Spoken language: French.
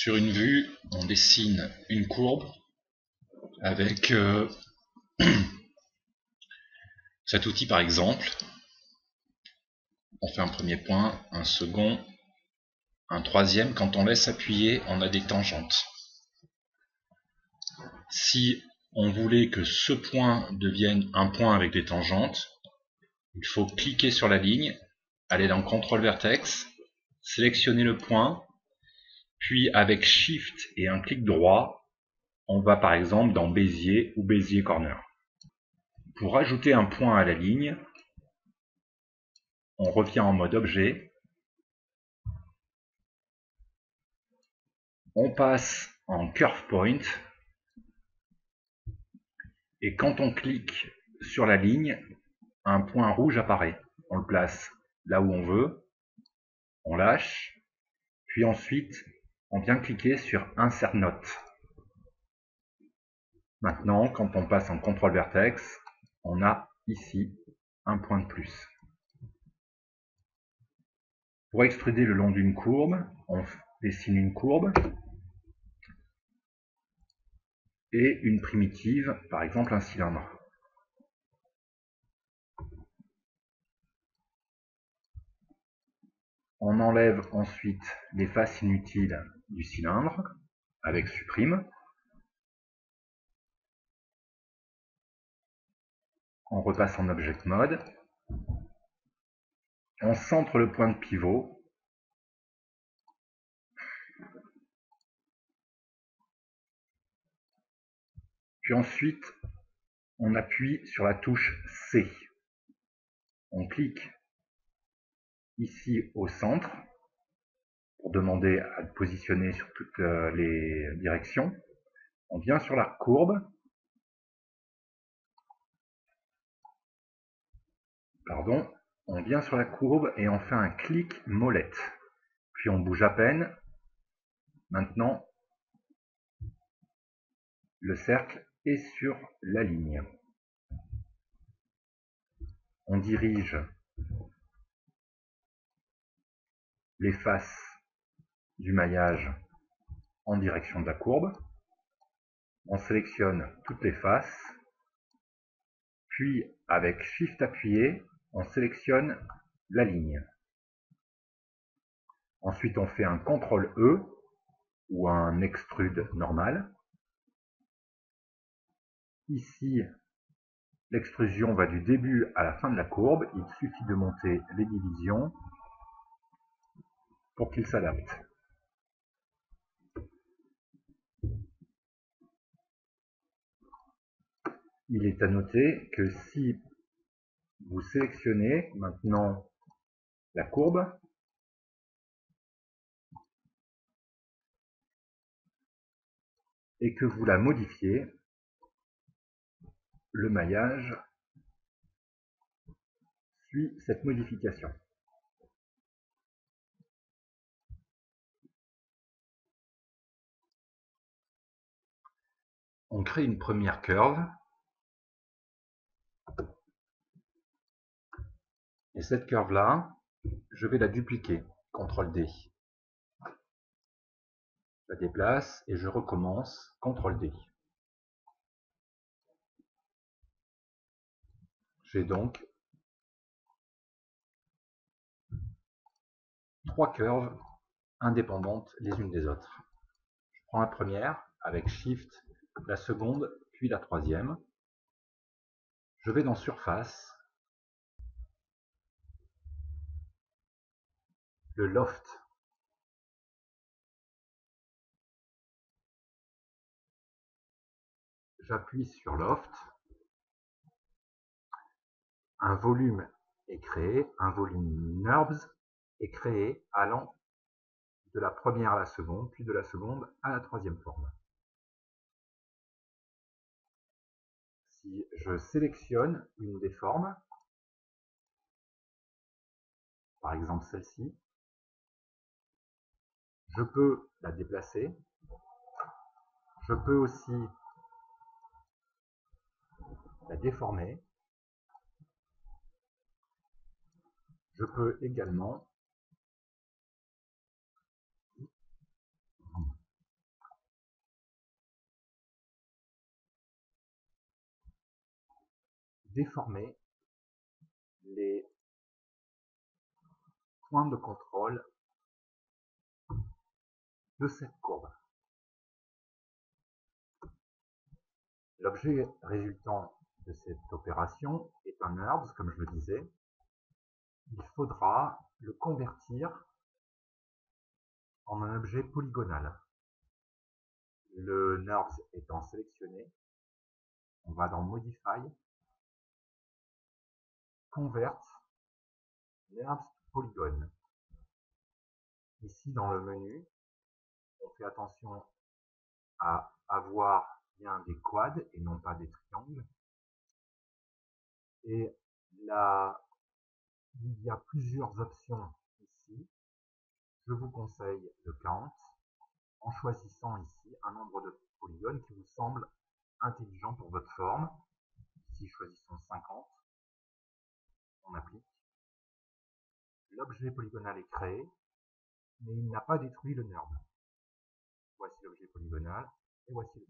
Sur une vue, on dessine une courbe avec cet outil par exemple. On fait un premier point, un second, un troisième. Quand on laisse appuyer, on a des tangentes. Si on voulait que ce point devienne un point avec des tangentes, il faut cliquer sur la ligne, aller dans Contrôle Vertex, sélectionner le point, puis avec Shift et un clic droit, on va par exemple dans Bézier ou Bézier Corner. Pour ajouter un point à la ligne, on revient en mode objet, on passe en Curve Point, et quand on clique sur la ligne, un point rouge apparaît. On le place là où on veut, on lâche, puis ensuite on vient cliquer sur Insert Note. Maintenant, quand on passe en Contrôle Vertex, on a ici un point de plus. Pour extruder le long d'une courbe, on dessine une courbe et une primitive, par exemple un cylindre. On enlève ensuite les faces inutiles du cylindre avec Supprime. On repasse en Object Mode. On centre le point de pivot. Puis ensuite, on appuie sur la touche C. On clique ici au centre pour demander à positionner sur toutes les directions. On vient sur la courbe. On vient sur la courbe et on fait un clic molette. Puis on bouge à peine. Maintenant, le cercle est sur la ligne. On dirige les faces du maillage en direction de la courbe. On sélectionne toutes les faces. Puis, avec Shift appuyé, on sélectionne la ligne. Ensuite, on fait un CTRL E ou un extrude normal. Ici, l'extrusion va du début à la fin de la courbe. Il suffit de monter les divisions pour qu'il s'adapte. Il est à noter que si vous sélectionnez maintenant la courbe, et que vous la modifiez, le maillage suit cette modification. On crée une première curve. Et cette curve-là, je vais la dupliquer. CTRL D. Je la déplace et je recommence. CTRL D. J'ai donc 3 curves indépendantes les unes des autres. Je prends la première avec Shift, la seconde, puis la troisième. Je vais dans Surface, le Loft. J'appuie sur Loft. Un volume est créé, un volume NURBS est créé allant de la première à la seconde, puis de la seconde à la troisième forme. Si je sélectionne une des formes, par exemple celle-ci, je peux la déplacer. Je peux aussi la déformer. Je peux également déformer les points de contrôle de cette courbe. L'objet résultant de cette opération est un NURBS, comme je le disais. Il faudra le convertir en un objet polygonal. Le NURBS étant sélectionné, on va dans Modify, Convert, NURBS to Polygon. Ici dans le menu, on fait attention à avoir bien des quads et non pas des triangles. Et là, il y a plusieurs options ici. Je vous conseille le count en choisissant ici un nombre de polygones qui vous semble intelligent pour votre forme. Ici, choisissons 50. On applique. L'objet polygonal est créé, mais il n'a pas détruit le NURB. Voici l'objet polygonal et voici le